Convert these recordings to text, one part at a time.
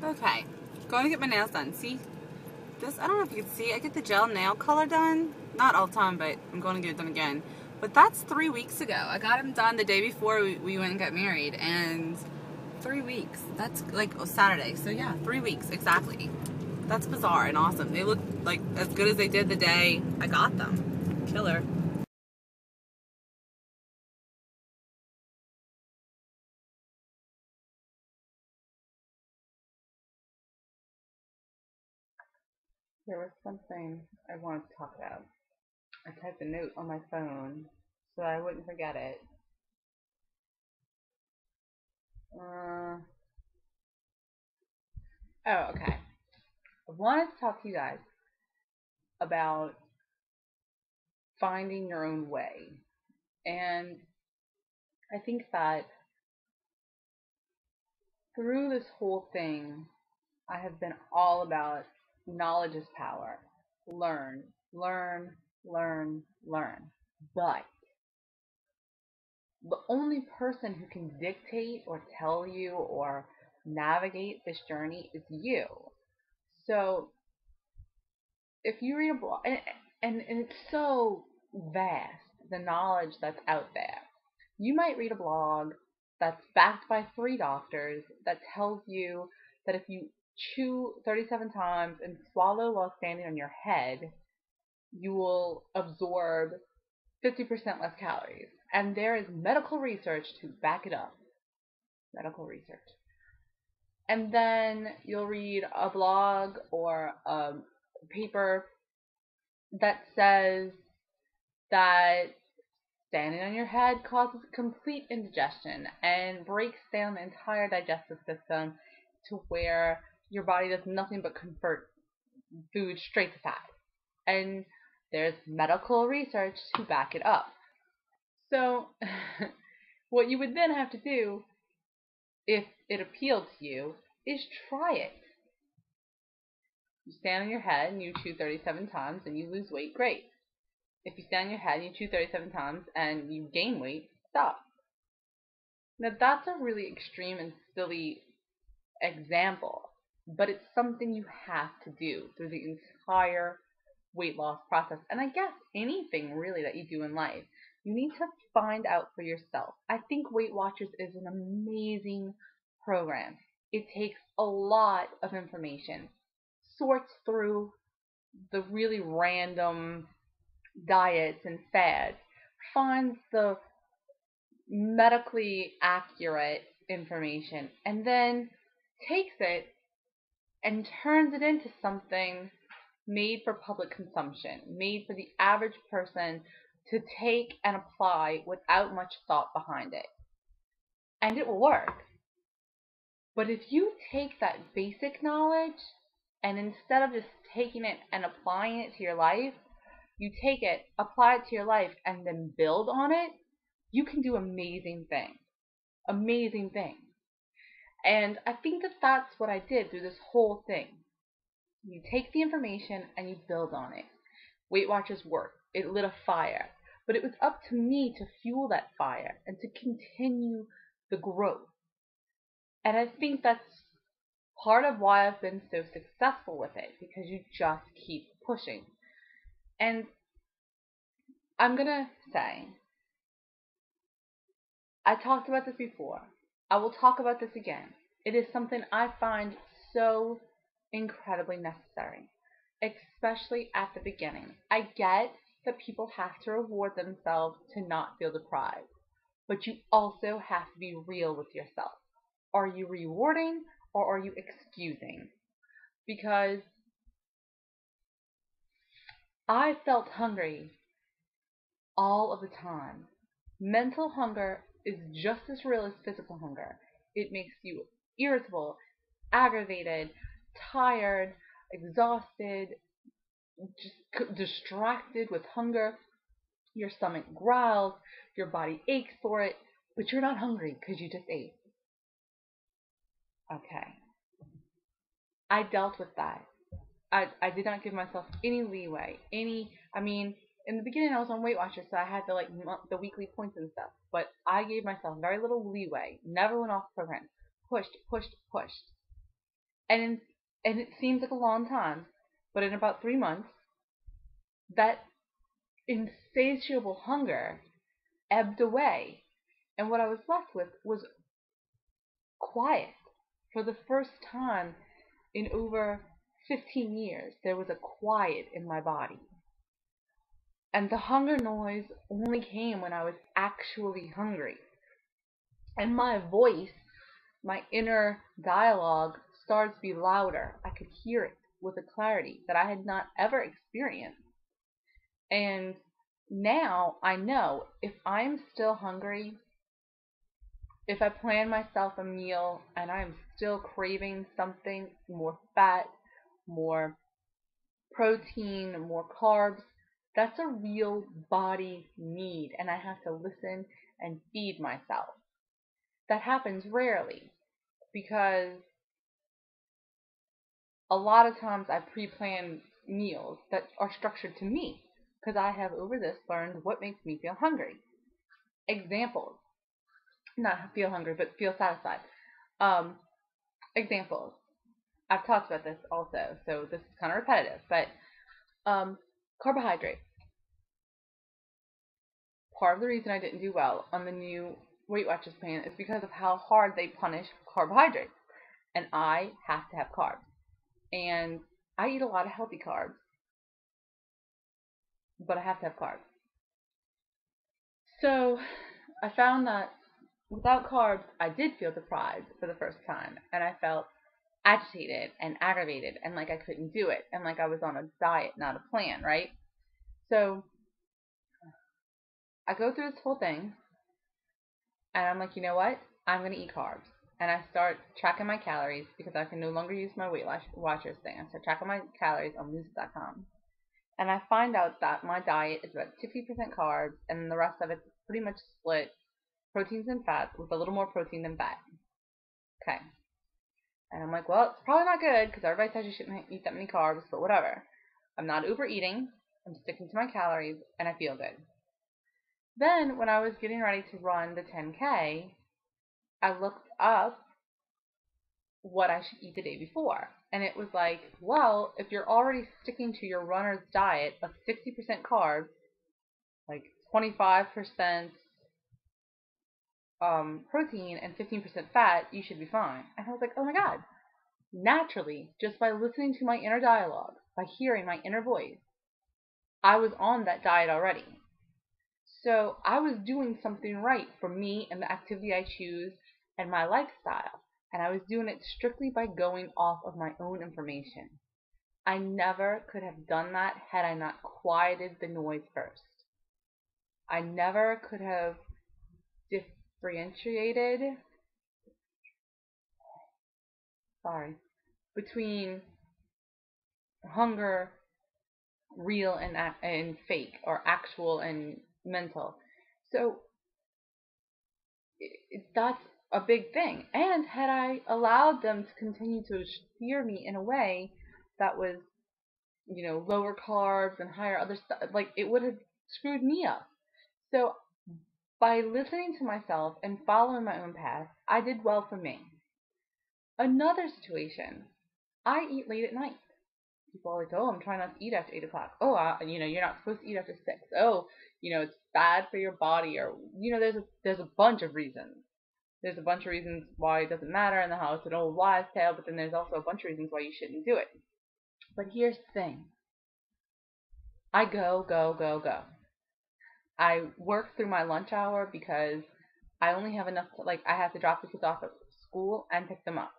Okay, going to get my nails done. See, this, I don't know if you can see, I get the gel nail color done. Not all the time, but I'm going to get it done again. But that's 3 weeks ago. I got them done the day before we went and got married. And 3 weeks. That's like Saturday. So yeah, 3 weeks, exactly. That's bizarre and awesome. They look like as good as they did the day I got them. Killer. There was something I wanted to talk about. I typed a note on my phone so I wouldn't forget it. Uh, okay. I wanted to talk to you guys about finding your own way. And I think that through this whole thing, I have been all about knowledge is power. Learn, learn, learn, learn. But the only person who can dictate or tell you or navigate this journey is you. So if you read a blog, and it's so vast, the knowledge that's out there. You might read a blog that's backed by 3 doctors that tells you that if you chew 37 times and swallow while standing on your head, you will absorb 50% less calories. And there is medical research to back it up. Medical research. And then you'll read a blog or a paper that says that standing on your head causes complete indigestion and breaks down the entire digestive system to where your body does nothing but convert food straight to fat. And there's medical research to back it up. So, what you would then have to do, if it appealed to you, is try it. You stand on your head and you chew 37 times and you lose weight, great. If you stand on your head and you chew 37 times and you gain weight, stop. Now that's a really extreme and silly example, but it's something you have to do through the entire weight loss process. And I guess anything really that you do in life, you need to find out for yourself. I think Weight Watchers is an amazing program. It takes a lot of information, sorts through the really random diets and fads, finds the medically accurate information, and then takes it and turns it into something made for public consumption, made for the average person to take and apply without much thought behind it. And it will work. But if you take that basic knowledge and instead of just taking it and applying it to your life, you take it, apply it to your life, and then build on it, you can do amazing things. Amazing things. And I think that that's what I did through this whole thing. You take the information and you build on it. Weight Watchers worked. It lit a fire. But it was up to me to fuel that fire and to continue the growth. And I think that's part of why I've been so successful with it, because you just keep pushing. And I'm going to say, I talked about this before. I will talk about this again. It is something I find so incredibly necessary, especially at the beginning. I get that people have to reward themselves to not feel deprived, but you also have to be real with yourself. Are you rewarding or are you excusing? Because I felt hungry all of the time. Mental hunger is just as real as physical hunger. It makes you irritable, aggravated, tired, exhausted, just distracted with hunger. Your stomach growls, your body aches for it, but you're not hungry because you just ate. Okay. I dealt with that. I did not give myself any leeway. In the beginning I was on Weight Watchers, so I had the weekly points and stuff. But I gave myself very little leeway. Never went off program. Pushed, pushed, pushed. And and it seems like a long time, but in about 3 months, that insatiable hunger ebbed away, and what I was left with was quiet. For the first time in over 15 years, there was a quiet in my body. And the hunger noise only came when I was actually hungry. And my voice, my inner dialogue, started to be louder. I could hear it with a clarity that I had not ever experienced. And now I know if I'm still hungry, if I plan myself a meal and I'm still craving something more fat, more protein, more carbs, that's a real body need, and I have to listen and feed myself. That happens rarely because a lot of times I pre-plan meals that are structured to me because I have over this learned what makes me feel hungry. Examples, not feel hungry, but feel satisfied. Um, Examples. I've talked about this also, so this is kind of repetitive, but um, carbohydrates. Part of the reason I didn't do well on the new Weight Watchers plan is because of how hard they punish carbohydrates, and I have to have carbs. And I eat a lot of healthy carbs, but I have to have carbs. So I found that without carbs, I did feel deprived for the first time, and I felt agitated and aggravated, and like I couldn't do it, and like I was on a diet, not a plan, right? So I go through this whole thing, and I'm like, you know what? I'm gonna eat carbs, and I start tracking my calories because I can no longer use my Weight Watchers thing. I start tracking my calories on Lose.com, and I find out that my diet is about 60% carbs, and the rest of it's pretty much split proteins and fats with a little more protein than fat. Okay. And I'm like, well, it's probably not good because everybody says you shouldn't eat that many carbs, but whatever. I'm not overeating. I'm sticking to my calories, and I feel good. Then, when I was getting ready to run the 10K, I looked up what I should eat the day before. And it was like, well, if you're already sticking to your runner's diet of 60% carbs, like 25% protein and 15% fat, you should be fine. And I was like, oh my God. Naturally, just by listening to my inner dialogue, by hearing my inner voice, I was on that diet already. So I was doing something right for me and the activity I choose and my lifestyle. And I was doing it strictly by going off of my own information. I never could have done that had I not quieted the noise first. I never could have differentiated, between hunger, real and fake, or actual and mental. So that's a big thing. And had I allowed them to continue to steer me in a way that was, lower carbs and higher other stuff, like it would have screwed me up. So by listening to myself and following my own path, I did well for me. Another situation, I eat late at night. People are like, oh, I'm trying not to eat after 8 o'clock. Oh, you're not supposed to eat after 6. Oh, it's bad for your body, or there's a bunch of reasons. There's a bunch of reasons why it doesn't matter and how it's an old wives' tale, but then there's also a bunch of reasons why you shouldn't do it. But here's the thing. I go, go, go, go. I work through my lunch hour because I only have enough I have to drop the kids off at school and pick them up.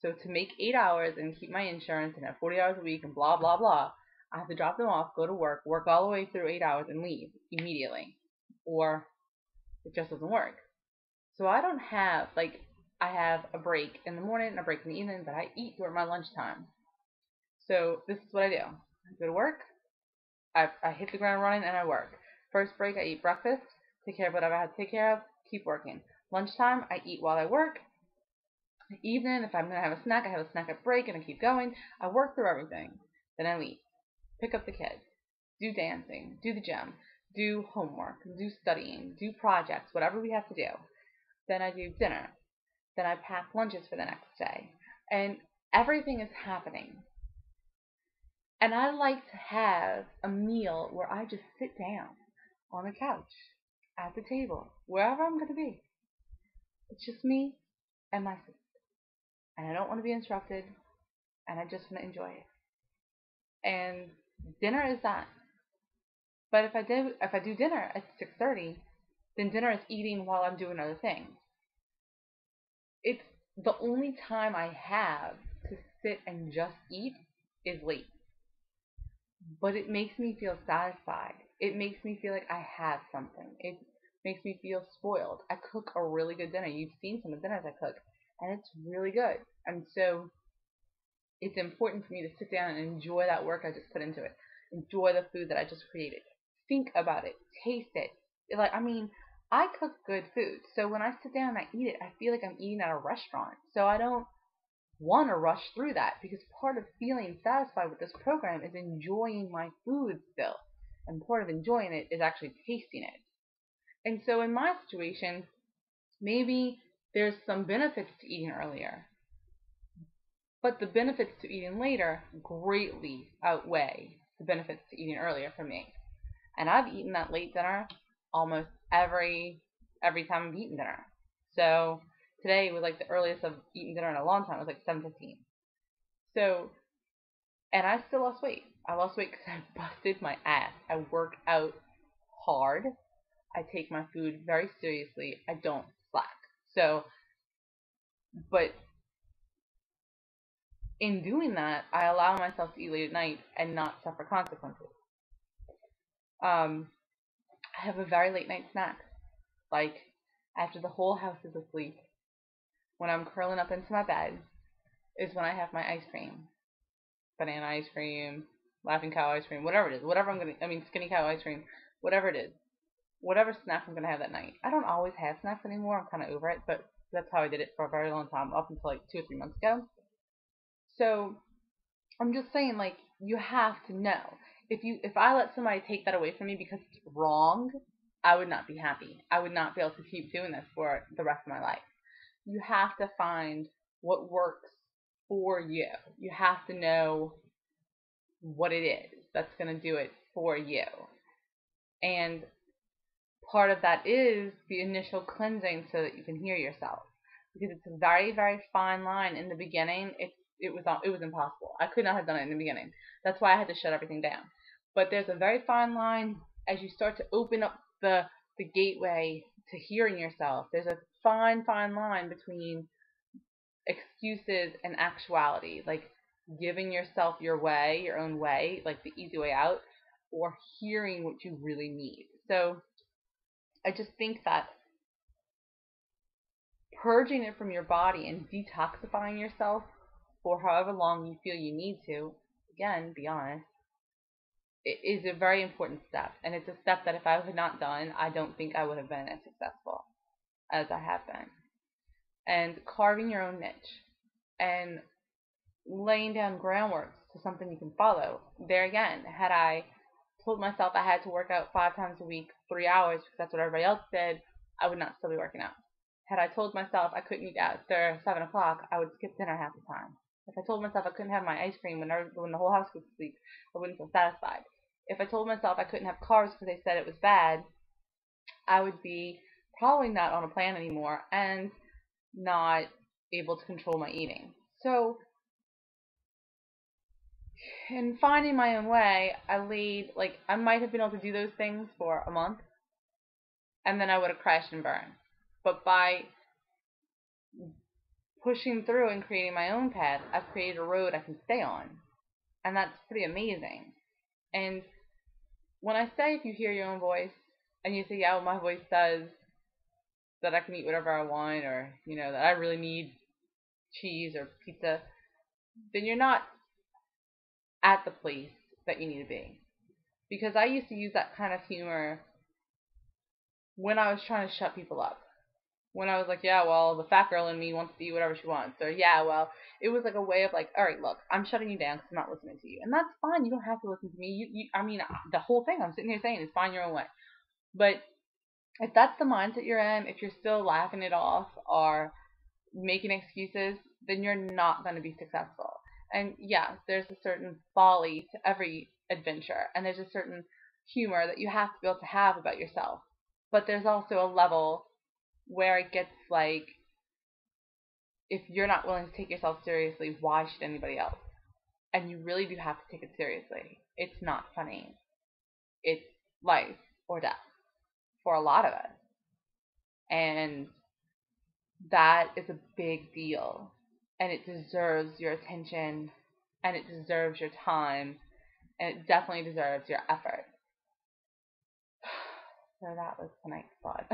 So to make 8 hours and keep my insurance and have 40 hours a week and blah, blah, blah, I have to drop them off, go to work all the way through 8 hours and leave immediately. Or it just doesn't work. So I don't have, I have a break in the morning and a break in the evening, but I eat during my lunchtime. So this is what I do. I go to work, I hit the ground running, and I work. First break, I eat breakfast, take care of whatever I have to take care of, keep working. Lunchtime, I eat while I work. Evening, if I'm going to have a snack, I have a snack at break, and I keep going. I work through everything. Then I leave. Pick up the kids. Do dancing. Do the gym. Do homework. Do studying. Do projects. Whatever we have to do. Then I do dinner. Then I pack lunches for the next day. And everything is happening. And I like to have a meal where I just sit down on the couch, at the table, wherever I'm going to be. It's just me and my food. And I don't want to be interrupted, and I just want to enjoy it. And dinner is that. But if I do dinner at 6:30, then dinner is eating while I'm doing other things. It's the only time I have to sit and just eat is late. But it makes me feel satisfied. It makes me feel like I have something. It makes me feel spoiled. I cook a really good dinner. You've seen some of the dinners I cook, and it's really good. And so it's important for me to sit down and enjoy that work I just put into it. Enjoy the food that I just created. Think about it. Taste it. I cook good food. So when I sit down and I eat it, I feel like I'm eating at a restaurant. So I don't want to rush through that, because part of feeling satisfied with this program is enjoying my food still. And part of enjoying it is actually tasting it. And so in my situation, maybe there's some benefits to eating earlier, but the benefits to eating later greatly outweigh the benefits to eating earlier for me. And I've eaten that late dinner almost every time I've eaten dinner. So today was like the earliest I've eaten dinner in a long time. It was like 7:15. So, and I still lost weight. I lost weight because I busted my ass. I work out hard. I take my food very seriously. I don't slack. So, but in doing that, I allow myself to eat late at night and not suffer consequences. I have a very late night snack. Like, after the whole house is asleep, when I'm curling up into my bed, is when I have my ice cream. Banana ice cream, Laughing Cow ice cream, whatever it is. Skinny Cow ice cream, whatever it is. Whatever snack I'm going to have that night. I don't always have snacks anymore. I'm kind of over it, but that's how I did it for a very long time, up until like 2 or 3 months ago. So I'm just saying, like, you have to know. If I let somebody take that away from me because it's wrong, I would not be happy. I would not be able to keep doing this for the rest of my life. You have to find what works for you. You have to know what it is that's going to do it for you. And part of that is the initial cleansing so that you can hear yourself. Because it's a very, very fine line. In the beginning, it was impossible. I could not have done it in the beginning. That's why I had to shut everything down. But there's a very fine line as you start to open up the gateway to hearing yourself. There's a fine line between excuses and actuality, like giving yourself your way, your own way, like the easy way out, or hearing what you really need. So I just think that purging it from your body and detoxifying yourself for however long you feel you need to, again, be honest, it is a very important step. And it's a step that if I had not done, I don't think I would have been as successful as I have been. And carving your own niche and laying down groundwork to something you can follow. There again, had I told myself I had to work out 5 times a week, 3 hours, because that's what everybody else did, I would not still be working out. Had I told myself I couldn't eat after 7 o'clock, I would skip dinner half the time. If I told myself I couldn't have my ice cream when the whole house was asleep, I wouldn't feel satisfied. If I told myself I couldn't have carbs because they said it was bad, I would be probably not on a plan anymore and not able to control my eating. So, in finding my own way, I might have been able to do those things for a month, and then I would have crashed and burned. But by pushing through and creating my own path, I've created a road I can stay on. And that's pretty amazing. And when I say if you hear your own voice, and you say, yeah, well, my voice says that I can eat whatever I want, or, that I really need cheese or pizza, then you're not at the place that you need to be. Because I used to use that kind of humor when I was trying to shut people up. When I was like, yeah, well, the fat girl in me wants to eat whatever she wants. Or, yeah, well, it was like a way of like, all right, look, I'm shutting you down because I'm not listening to you. And that's fine. You don't have to listen to me. The whole thing I'm sitting here saying is find your own way. But if that's the mindset you're in, if you're still laughing it off or making excuses, then you're not going to be successful. And yeah, there's a certain folly to every adventure, and there's a certain humor that you have to be able to have about yourself. But there's also a level where it gets like, if you're not willing to take yourself seriously, why should anybody else? And you really do have to take it seriously. It's not funny. It's life or death for a lot of us. And that is a big deal. And it deserves your attention, and it deserves your time, and it definitely deserves your effort. So that was tonight's thought.